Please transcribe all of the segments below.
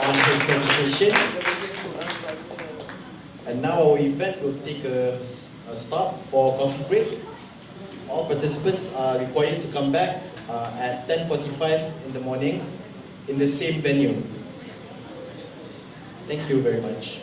on his presentation. And now our event will take a stop for coffee break. All participants are required to come back at 10:45 in the morning in the same venue. Thank you very much.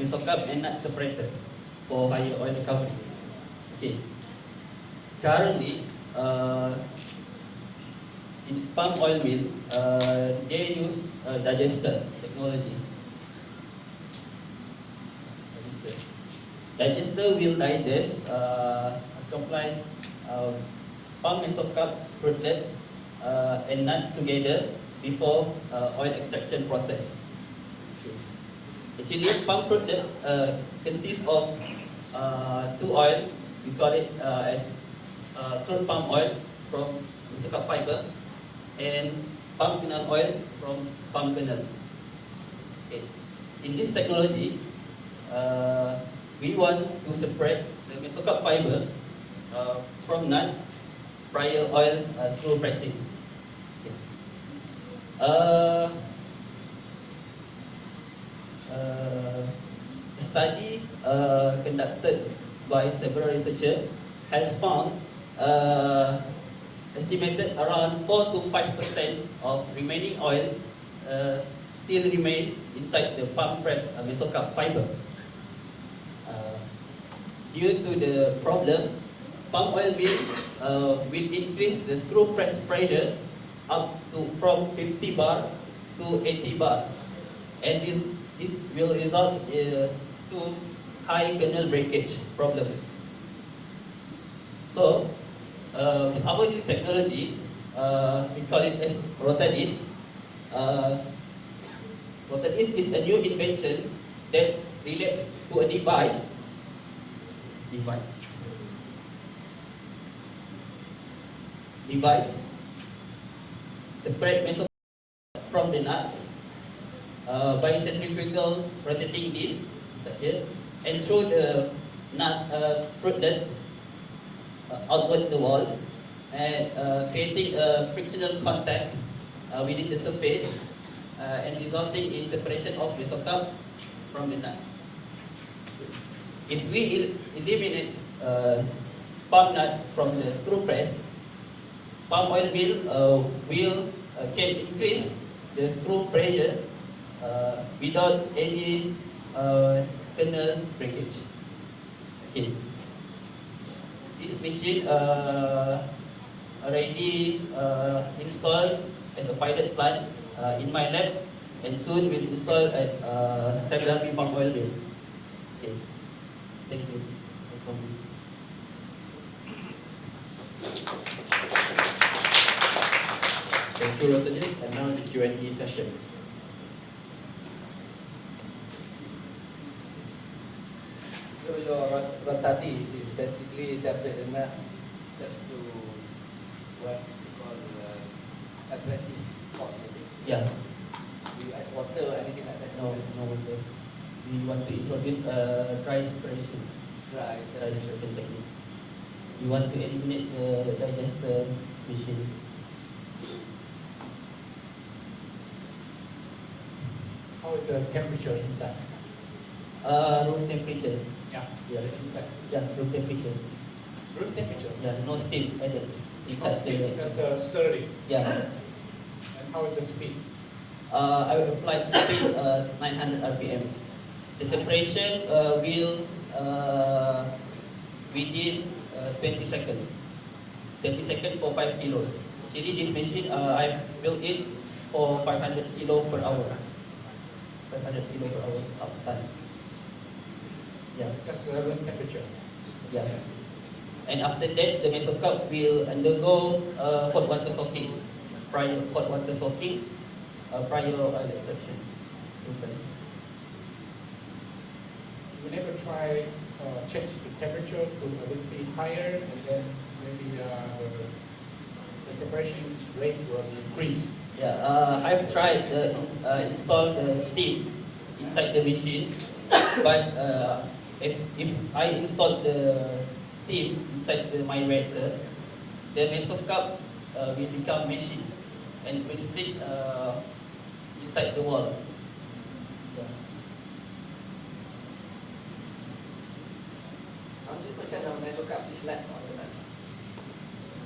mesocarp and nut separator for higher oil recovery. Okay. Currently, in palm oil mill, they use digester technology. Digester will digest comply palm mesocarp fruitlet and nut together before oil extraction process. Actually, palm fruitlet consists of two oil. We call it as crude palm oil from mesocarp fiber and palm kernel oil from palm kernel. Okay. In this technology, we want to separate the mesocarp fiber from nut prior oil screw pressing. Okay. A study conducted by several researchers has found estimated around 4 to 5% of remaining oil still remain inside the palm press mesocarp fiber. Due to the problem, palm oil mill will increase the screw press pressure up to from 50 bar to 80 bar, and this will result to high kernel breakage problem. So, our new technology, we call it as Rotadis. Rotadis is a new invention that relates to a device separate mesocarp from the nuts by centrifugal rotating this here, and through the nut fruitlets outward the wall, and creating a frictional contact within the surface and resulting in separation of mesocarp from the nuts. If we eliminate palm nut from the screw press, palm oil mill can increase the screw pressure without any kernel breakage. Okay. This machine already installed as a pilot plant in my lab, and soon will install at several palm oil mill. Okay. Thank you. Thank you, Rotalis. And now the Q&A session. So your Rotadis is basically separate the nuts just to what we call aggressive force, I think. Yeah. Do you add water or anything like that? No water. We want to introduce dry separation. Dry separation techniques. We want to eliminate the digester machine. How is the temperature inside? Room temperature. Yeah, inside. Yeah, room temperature. Room temperature? Yeah, no steam added. No steam, just stirring. Yeah. And how is the speed? I will apply the speed 900 RPM. The separation will within 20 seconds. 20 seconds for 5 kilos. Actually, this machine I built it for 500 kilo per hour. 500 kilo per hour uptime. Yeah. Just room temperature. Yeah. And after that, the mesocarp will undergo hot water soaking. Prior hot water soaking, prior oil extraction. You never try change the temperature to a little bit higher, and then maybe the separation rate will increase. Yeah, I've tried install the steam inside the machine, but if I install the steam inside my reactor, the mesocarp will become machine and will stick inside the wall. Yeah. How many percent of mesocarp is left on the nuts?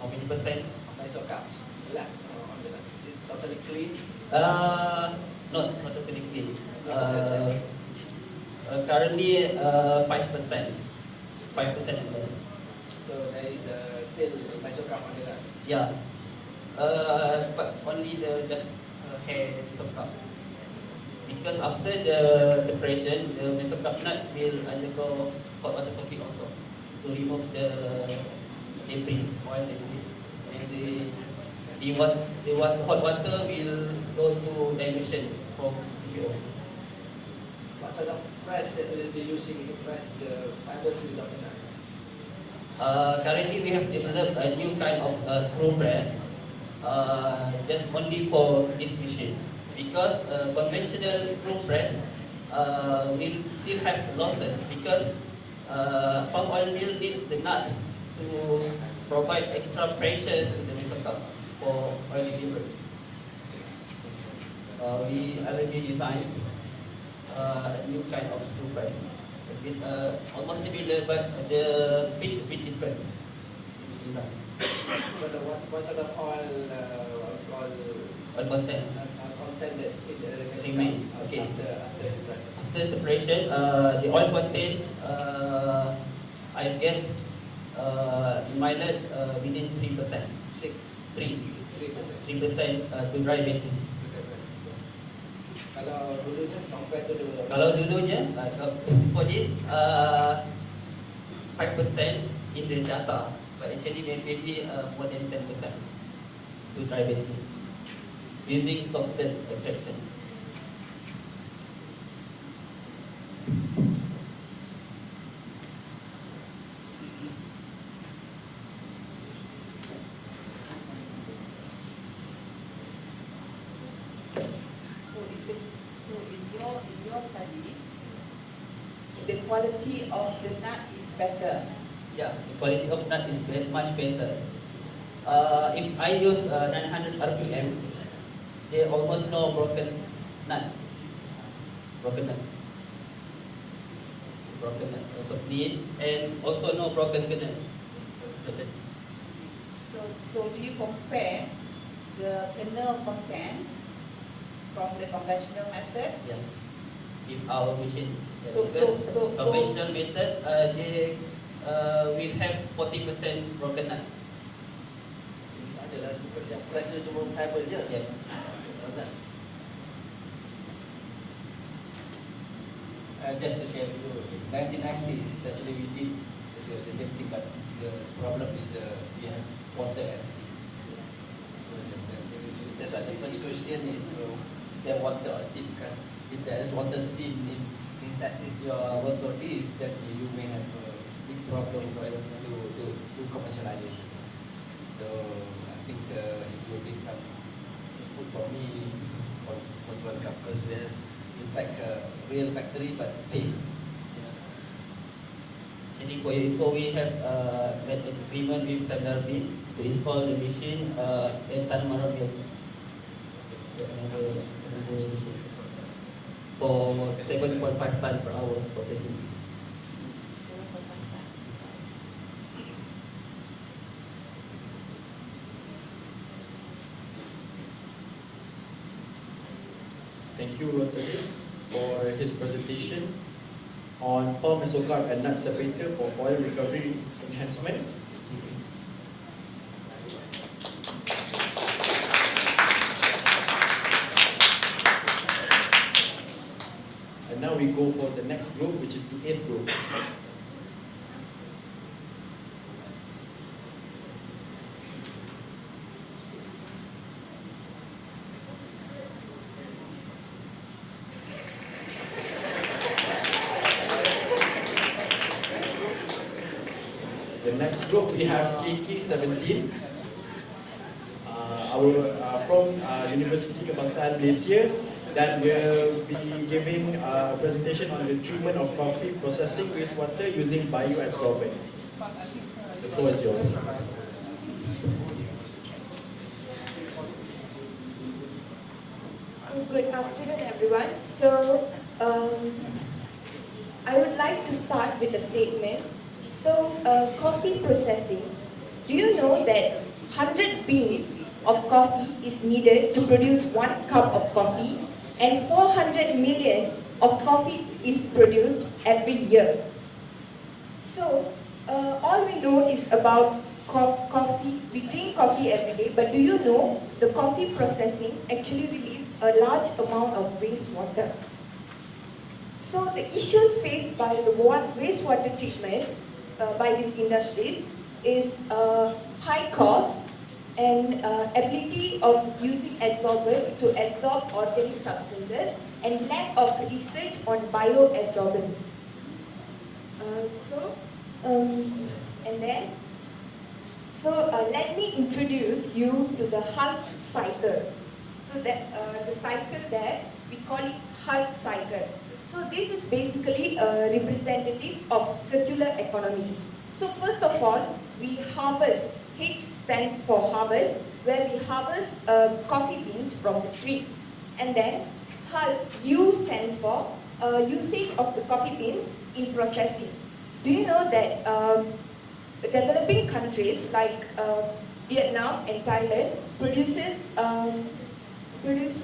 How many percent? Mesocarp left on the nuts. Is it totally clean? Not totally clean. Currently 5%, 5% and less. So there is still Mesocup on the nuts. Yeah, but only the just hair Mesocup. Because after the separation, the Mesocup nut will undergo hot water soaking also to remove the debris, oil debris, and the hot water will go to dilution from CPO. What sort of press that will be using to press the fibers without the nuts? Currently, we have developed a new kind of screw press, just only for this machine. Because conventional screw press will still have losses because palm oil mill needs the nuts to provide extra pressure to the Mesocup for oil delivery. We already designed a new kind of screw press. It, almost similar, but the pitch a bit different. So the what sort of Oil content. content that in the Remain. Okay. after After separation, the oil content I get in my lab within 3%. 3% to dry basis. Kalau dulunya compared to the Kalau dulunya for this 5% in the data, but actually maybe more than 10% to dry basis using substance extraction. So in your study, the quality of the nut is better. Yeah, the quality of nut is much better. If I use 900 RPM, there almost no broken nut. Broken nut. Also clean, and also no broken kernel. So do you compare the kernel content from the conventional method? Yeah, with our machine. Yeah, So- because so- conventional method, they will have 40% broken nut. adalah because yang press tu cuma fiber je. Yeah. Nuts. Just to share with you, in 1990s actually we did the same thing, but the problem is we have water and steam. That's why the first question is is there water or steam? Because if there is water steam inside this your water is, then you may have a big problem to do commercialization. So I think it will be some input for me was welcome because we have in fact a real factory but fail. Jadi for your info, we have made an agreement with Bina to install the machine in Tanah Merah for 7.5 ton per hour processing. Thank you, Rotalis, for his presentation on palm mesocarp and nut separator for oil recovery enhancement. And now we go for the next group, which is the 8th group. The next group we have KK17, from University Kebangsaan Malaysia, that will be giving a presentation on the treatment of coffee processing wastewater using bioabsorbent. The floor is yours. Good afternoon, everyone. I would like to start with a statement. Coffee processing. Do you know that 100 beans of coffee is needed to produce 1 cup of coffee, and 400 million of coffee is produced every year. So, all we know is about coffee. We drink coffee every day, but do you know the coffee processing actually releases a large amount of wastewater? So, the issues faced by the wastewater treatment by these industries is high cost and ability of using adsorbent to absorb organic substances and lack of research on bioadsorbents. Let me introduce you to the Hulk cycle. So that the cycle there, we call it Hulk cycle. So this is basically a representative of circular economy. So first of all, we harvest. H stands for harvest, where we harvest coffee beans from the tree. And then U stands for usage of the coffee beans in processing. Do you know that developing countries like Vietnam and Thailand produces millions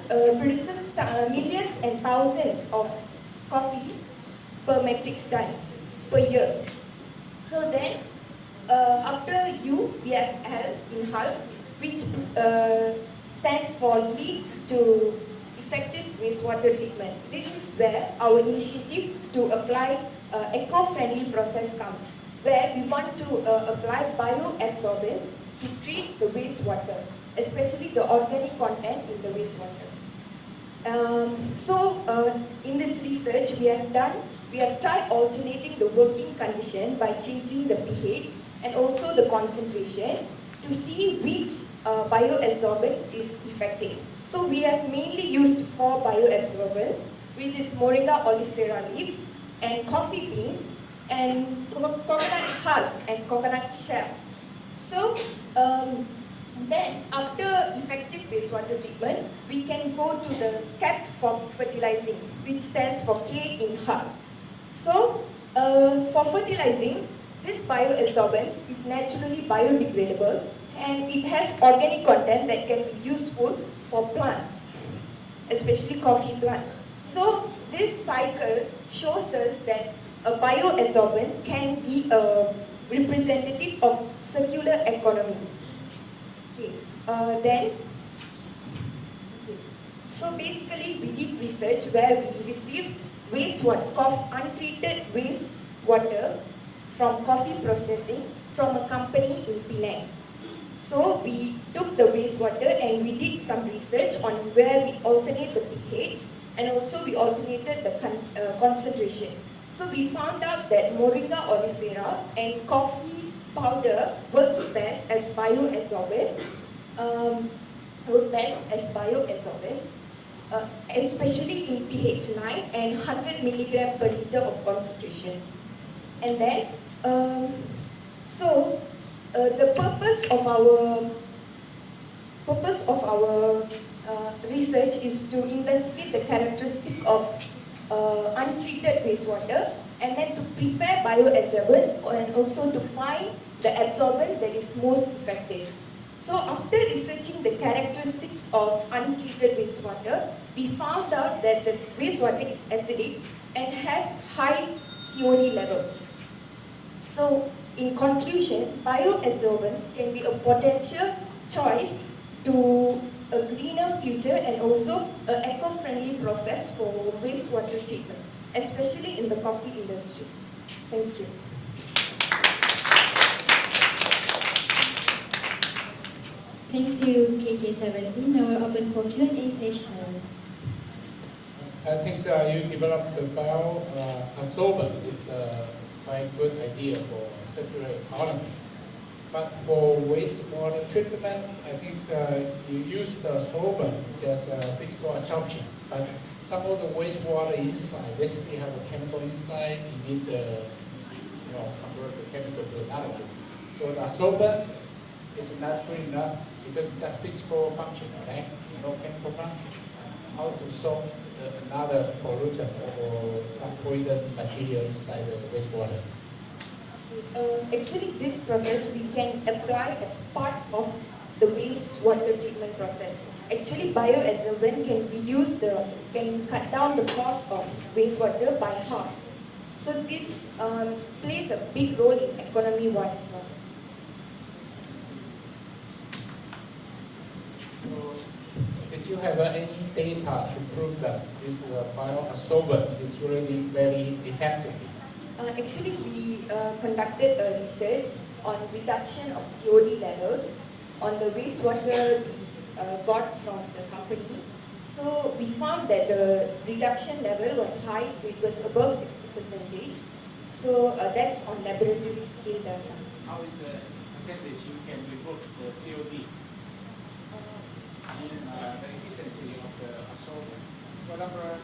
and thousands of coffee per metric ton per year. So then, after U, we have L in HAL, which stands for Lead to Effective Wastewater Treatment. This is where our initiative to apply eco-friendly process comes, where we want to apply bioabsorbents to treat the wastewater, especially the organic content in the wastewater. In this research we have tried alternating the working condition by changing the pH and also the concentration to see which bioabsorbent is effective. So we have mainly used 4 bioabsorbents, which is Moringa oleifera leaves and coffee beans and coconut husk and coconut shell. So then after effective wastewater treatment, we can go to the CAP for fertilizing, which stands for K in HAL. So for fertilizing, this bioabsorbents is naturally biodegradable and it has organic content that can be useful for plants, especially coffee plants. So this cycle shows us that a bioadsorbent can be a representative of circular economy. So basically we did research where we received untreated wastewater from coffee processing from a company in Penang. So we took the wastewater and we did some research on where we alternate the pH and also we alternated the concentration. So we found out that Moringa oleifera and coffee powder works best as bioadsorbents, especially in pH 9 and 100 milligram per liter of concentration. And then, the purpose of our research is to investigate the characteristic of untreated wastewater and then to prepare bioadsorbent and also to find the absorbent that is most effective. So after researching the characteristics of untreated wastewater, we found out that the wastewater is acidic and has high COD levels. So in conclusion, bioadsorbent can be a potential choice to a greener future and also an eco-friendly process for wastewater treatment, especially in the coffee industry. Thank you. Thank you, KK17. Now we're open for Q&A session. I think you developed about absorbent is a quite good idea for circular economy. But for wastewater treatment, I think you use the solvent just physical absorption. But some of the wastewater inside basically have a chemical inside. You need to convert the chemical to another one. So the solvent is not good enough because it's just physical function, right? No chemical function. How to solve another pollutant or some poison material inside the wastewater? Actually, this process we can apply as part of the wastewater treatment process. actually bioabsorbent can cut down the cost of wastewater by half. So this plays a big role in economy-wise. So, did you have any data to prove that this bioabsorbent is really very effective? Actually, we conducted a research on reduction of COD levels on the wastewater we got from the company. So we found that the reduction level was high, it was above 60%. So that's on laboratory scale data. How is the percentage you can remove the COD? The efficiency of the absorbent. For example,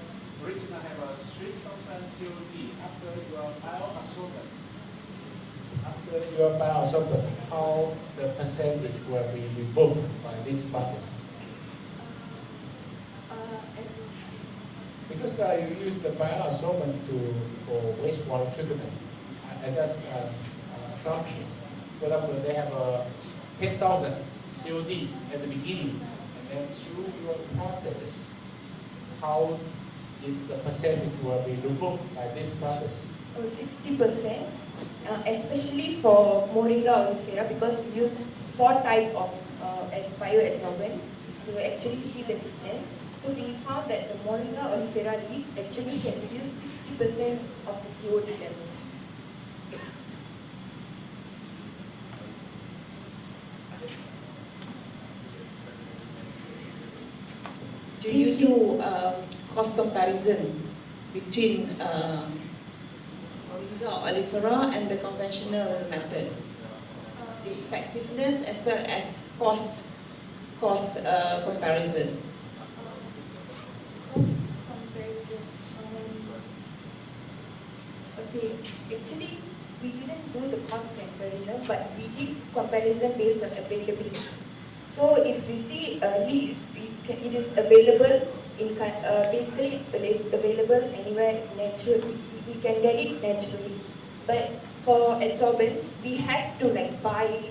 originally have a 3,000 COD after your bioabsorbent. After your bioabsorbent, how the percentage will be removed by this process? Because you use the bioabsorbent for wastewater treatment, I just assumption. For example, they have 10,000 COD at the beginning, and then through your process, how is the percentage will be removed by this process? 60%, especially for Moringa oleifera, because we use 4 types of bioabsorbents to actually see the difference. So we found that the Moringa oleifera leaves actually can reduce 60% of the COD level. Do you do cost comparison between Moringa oleifera and the conventional method? The effectiveness as well as cost comparison. Cost comparison. Okay, actually we didn't do the cost comparison, but we did comparison based on availability. So if we see leaves, it is available in basically it's available anywhere naturally. We can get it naturally. But for adsorbents, we have to buy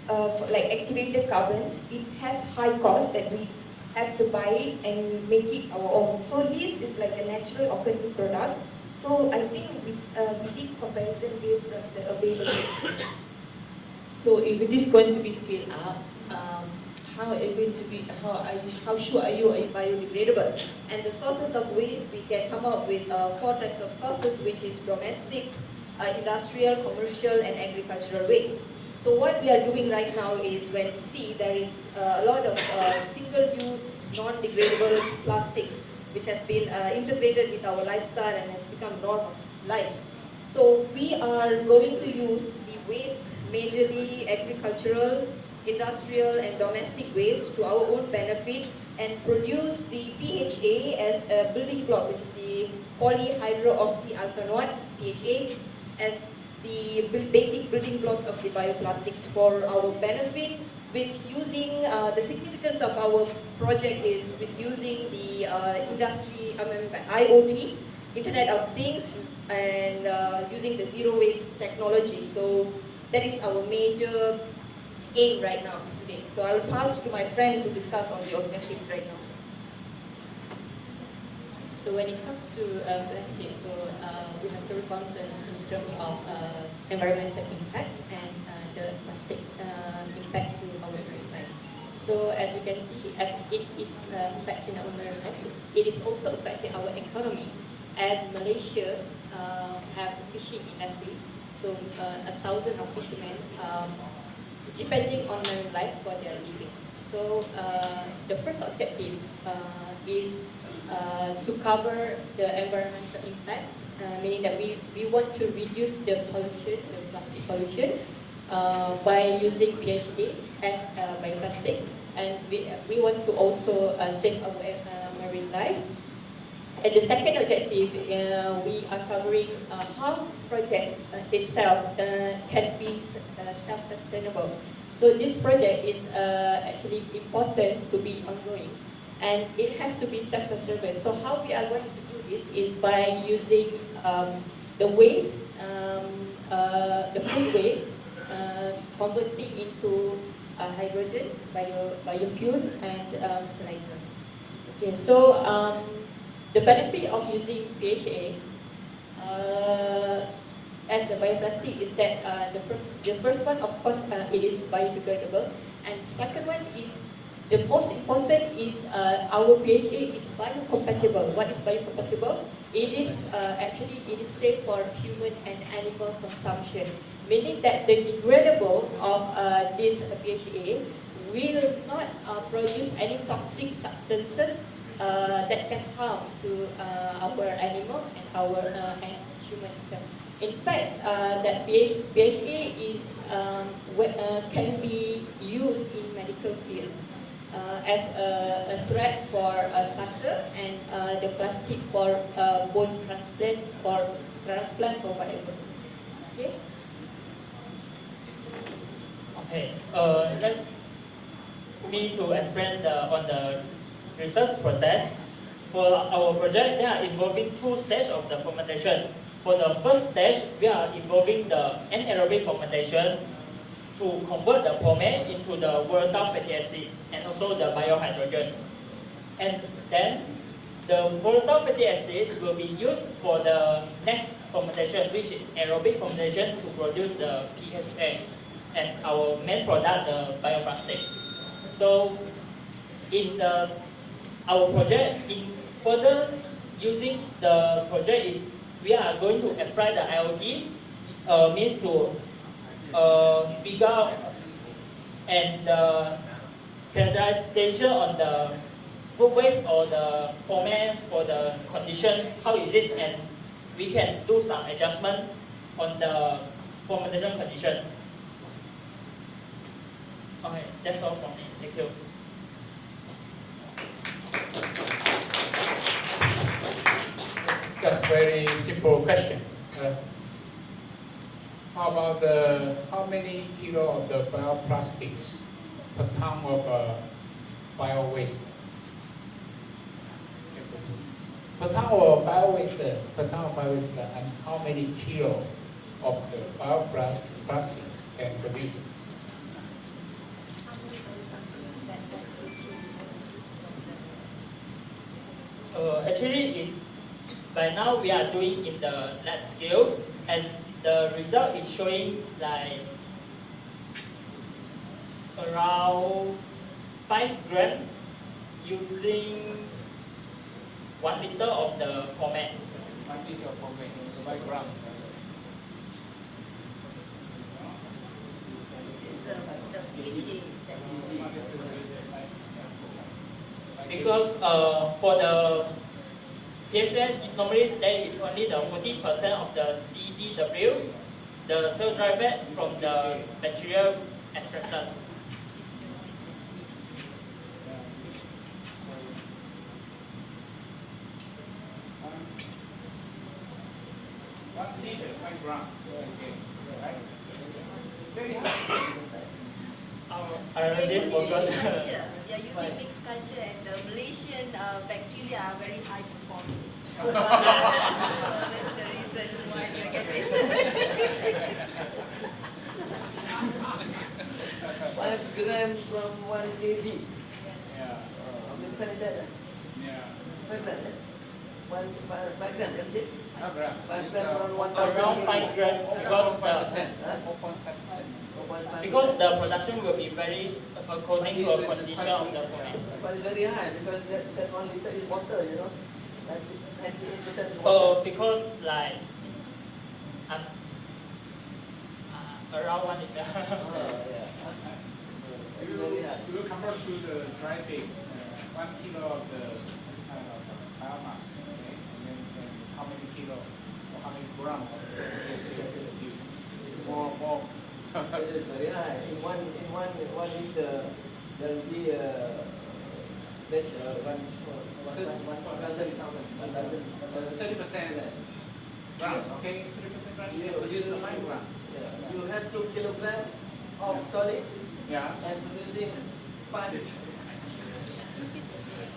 for activated carbons. It has high cost that we have to buy it and make it our own. So leaves is like a natural occurring product. So I think we did comparison based on the availability. So if it is going to be scaled up, how are you going to be? How sure are you Biodegradable? And the sources of waste, we can come up with 4 types of sources, which is domestic, industrial, commercial, and agricultural waste. So what we are doing right now is when we see there is a lot of single-use, non-degradable plastics, which has been integrated with our lifestyle and has become norm of life. So we are going to use the waste, majorly agricultural, industrial and domestic waste to our own benefit and produce the PHA as a building block, which is the polyhydroxyalkanoates, PHAs, as the basic building blocks of the bioplastics for our benefit. With using the significance of our project is with using the IoT, Internet of Things, and using the zero waste technology. So that is our major aim right now today. So I will pass to my friend to discuss on the objectives right now. So when it comes to plastic, we have several concerns in terms of environmental impact and the plastic impact to our environment. So as we can see, it is affecting our environment. It is also affecting our economy, as Malaysia have fishing industry. So 1,000 of fishermen depending on marine life for their living. So the first objective is to cover the environmental impact, meaning that we want to reduce the pollution, the plastic pollution, by using PHA as bioplastic, and we want to also save our marine life. And the second objective, we are covering how this project itself can be self-sustainable. So this project is actually important to be ongoing, and it has to be self-sustainable. So how we are going to do this is by using the waste, the food waste, converting into hydrogen, biofuel, and fertilizer. Okay, so the benefit of using PHA as a bioplastic is that the first one, of course, it is biodegradable, and second one is the most important is our PHA is biocompatible. What is biocompatible? It is actually it is safe for human and animal consumption, meaning that the degradable of this PHA will not produce any toxic substances that can harm to our animal and our and human itself. In fact, that PHA is can be used in medical field as a thread for sucker and the plastic for bone transplant or whatever. Okay. Okay. Let's me to explain on the research process. For our project, they are involving two stages of the fermentation. For the first stage, we are involving the anaerobic fermentation to convert the pomade into the volatile fatty acid and also the biohydrogen. And then the volatile fatty acid will be used for the next fermentation, which is aerobic fermentation, to produce the PHA as our main product, the bioplastic. So in our project, in further using the project is we are going to apply the IoT, means to figure out and characterization on the food waste or the pomade for the condition, how is it, and we can do some adjustment on the fermentation condition. Okay, that's all from me. Thank you. Just very simple question. How about how many kilo of the bioplastics per ton of bio waste? Per ton of bio waste, and how many kilo of the bioplastics can produce? Actually, it's by now we are doing in the lab scale, and the result is showing like around 5 grams using 1 liter of the pomade. 1 liter of pomade, 5 grams. Because for the PHA, normally there is only the 40% of the CDW, the cell driver from the bacterial extraction. Very high. I already forgot. They are using mixed culture, and the Malaysian bacteria are very high performing. So that's the reason why we are getting 5 grams from 1 kg. Yeah. How many percent is that? Yeah. 5 grams, eh? 5 grams, that's it? 5 grams. 5 grams from 1,000 Around 5 grams because 0.5%. because the production will be very according to a condition of the pomade. But it's very high because that 1 liter is water, you know. 98% is water. Oh, because like around 1 liter. Yeah. You will compare to the dry base, 1 kilo of this kind of biomass, okay? And then how many kilo or how many grams of the use? It's more. This is very high. In one liter, there will be less 30% gram, okay? 30% gram, you produce 5 grams. You have 2 kilograms of solids Yeah. and producing 5.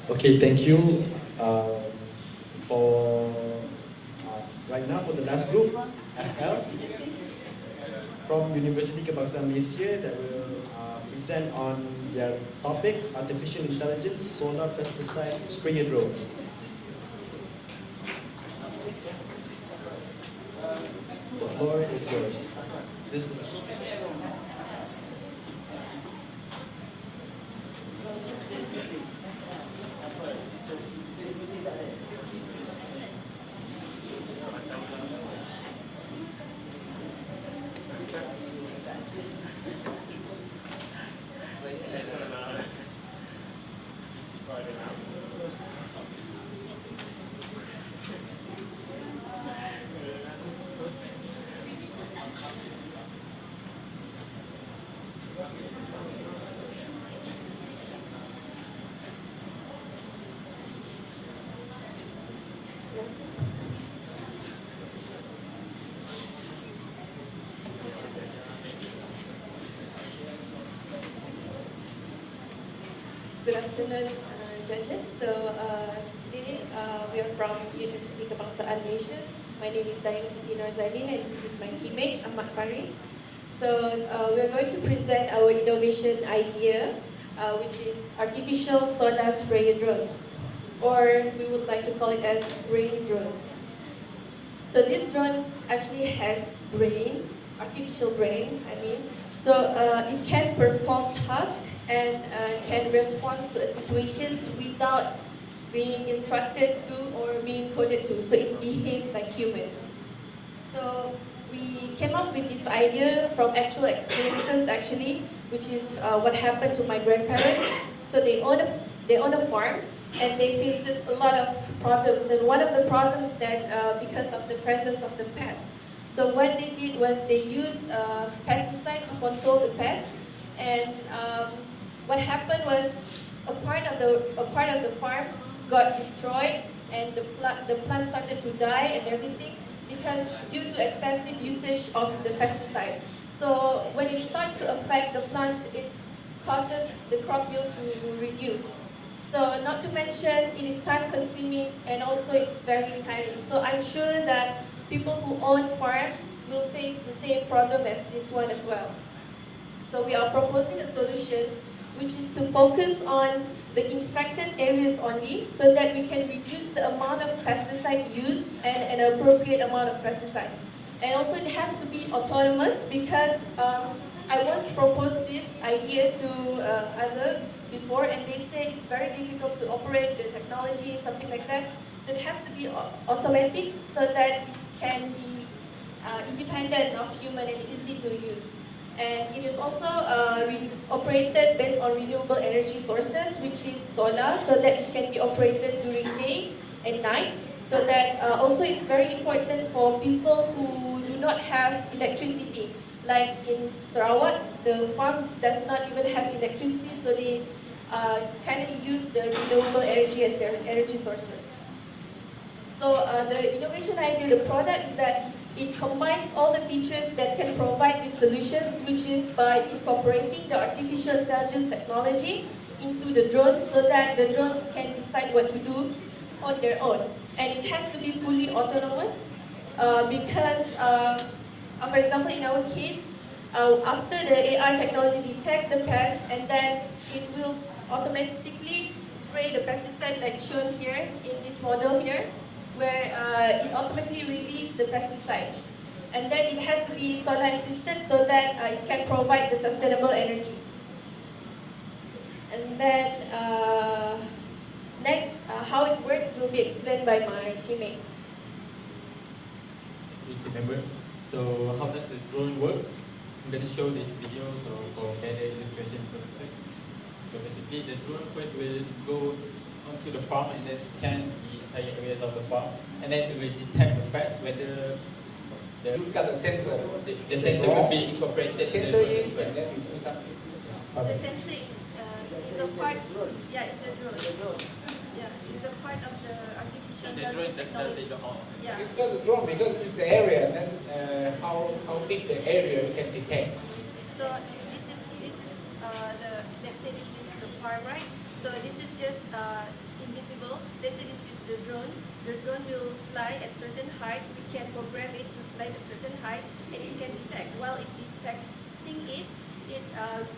Okay, thank you. For right now, for the last group, FL. from University Kebangsaan Malaysia that will present on their topic, Artificial Intelligence, Solar Pesticide Sprayer Drone. The floor is yours. Good afternoon, judges. So today we are from University Kebangsaan Malaysia. My name is Diana Siti Norzalin and this is my teammate Ahmad Faris. So we are going to present our innovation idea, which is artificial solar sprayer drones, or we would like to call it as brain drones. So this drone actually has brain, artificial brain, I mean. So it can perform tasks and can respond to situations without being instructed to or being coded to. So it behaves like human. So we came up with this idea from actual experiences actually, which is what happened to my grandparents. So they own a farm and they faces a lot of problems. And one of the problems that because of the presence of the pests. So what they did was they used pesticide to control the pests, and what happened was a part of the farm got destroyed, and the plant started to die and everything because due to excessive usage of the pesticide. So when it starts to affect the plants, it causes the crop yield to reduce. So not to mention it is time consuming and also it's very tiring. So I'm sure that people who own farms will face the same problem as this one as well. So we are proposing a solution which is to focus on the infected areas only so that we can reduce the amount of pesticide used and an appropriate amount of pesticide. And also it has to be autonomous because I once proposed this idea to others before and they say it's very difficult to operate the technology, something like that. So it has to be automatic so that it can be independent of human and easy to use. And it is also operated based on renewable energy sources, which is solar, so that it can be operated during day and night. So that also it's very important for people who do not have electricity. Like in Sarawak, the farm does not even have electricity, so they kind of use the renewable energy as their energy sources. So the innovation idea, the product is that it combines all the features that can provide these solutions, which is by incorporating the artificial intelligence technology into the drones so that the drones can decide what to do on their own. And it has to be fully autonomous because, for example, in our case, after the AI technology detects the pest and then it will automatically spray the pesticide like shown here in this model here, where it automatically releases the pesticide. And then it has to be solar assisted so that it can provide the sustainable energy. And then next, how it works will be explained by my teammate. Team member. So how does the drone work? I'm going to show this video for better illustration purposes. So basically the drone first will go onto the farm and then scan the entire areas of the farm, and then it will detect the pests whether You've got the sensor. the sensor will be incorporated. The sensor is when then you do something. The sensor is a part. Yeah, it's the drone. Yeah, it's a part of the artificial The drone intelligence does technology. it all. Yeah. It's got the drone because it's the area, and then how big the area you can detect. So this is the, let's say this is the farm, right? So this is just invisible. Let's say this is the drone. The drone will fly at certain height. We can program it to fly at certain height, and it can detect. While it detects detecting it, it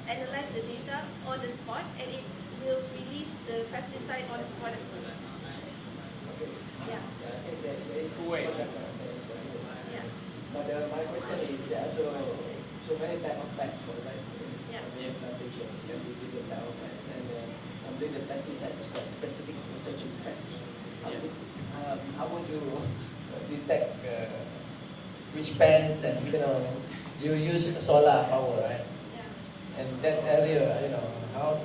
analyze the data on the spot, and it will release the pesticide on the spot as well. Yeah. I think there is Yeah. But my question is, there are so many type of pests for rice. Yeah. Plantation can be different type of pests, and only the pesticide is quite specific to certain pests. How would you detect which pests, and you use solar power, right? Yeah. And that area, how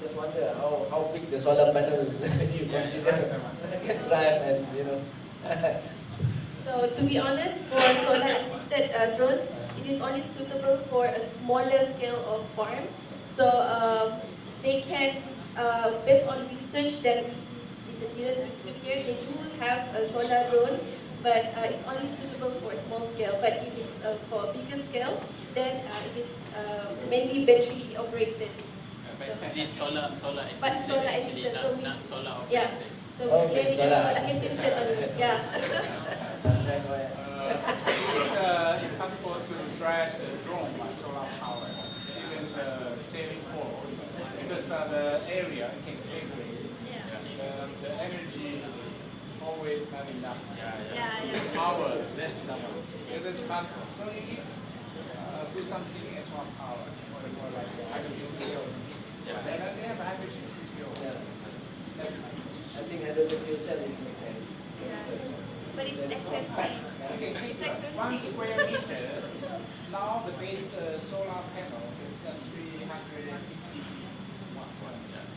just wonder how big the solar panel you consider can drive, and So to be honest, for solar assisted drones, it is only suitable for a smaller scale of farm. So they can, based on research that we did here, they do have a solar drone, but it's only suitable for a small scale. But if it's for a bigger scale, then it is mainly battery operated. But this solar assisted, But solar actually, assisted, so not solar operated. yeah. So Okay, maybe solar solar assisted only. Yeah. It's possible to drive the drone by solar power, even the sailing poles, because the area can take it. The energy always not enough. Power, that's enough. Isn't possible. So you need do something extra power, or like hydrogen fuel. They have hydrogen fuel. I think hydrogen fuel cell makes sense. But it's expensive. It's expensive. 1 square meter. Now the base solar panel is just 350 watts.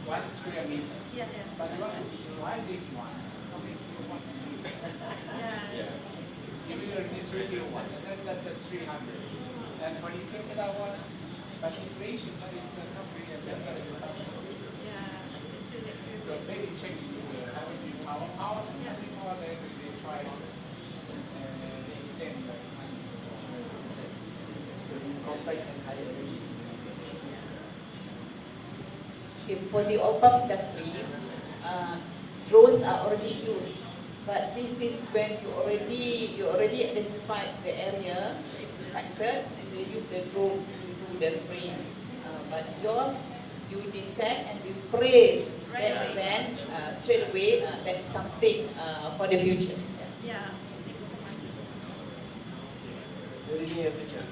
1 square meter. Yeah. But you want to try this one, how many kilowatts you need? Yeah. If you need 3 kilowatts, then that's just 300. And when you take that one, but inflation, that is completely different. Yeah. It's true. So maybe change the hydrogen power, then they try and extend the time. Compact and high energy. Okay, for the oil palm industry, drones are already used, but this is when you already identified the area that is affected, and they use the drones to do the spraying. But yours, you detect and you spray that event straight away. That is something for the future. Yeah. Thank you so much. Very near future.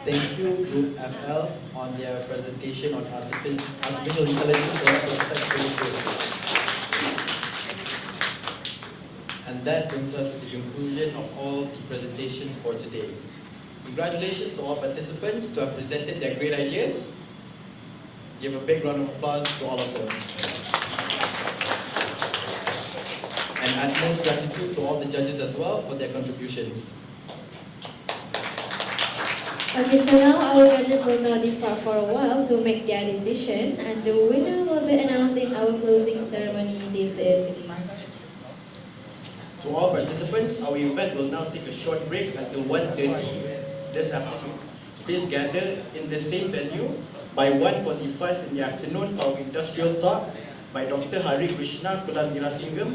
Thank you, Group FL, on their presentation on artificial intelligence for successful. And that brings us to the conclusion of all the presentations for today. Congratulations to all participants who have presented their great ideas. Give a big round of applause to all of them. And utmost gratitude to all the judges as well for their contributions. Okay, so now our judges will now depart for a while to make their decision, and the winner will be announced in our closing ceremony this evening. To all participants, our event will now take a short break until 1:30 this afternoon. Please gather in the same venue by 1:45 in the afternoon for our industrial talk by Dr. Hari Krishna Kulavirasingam,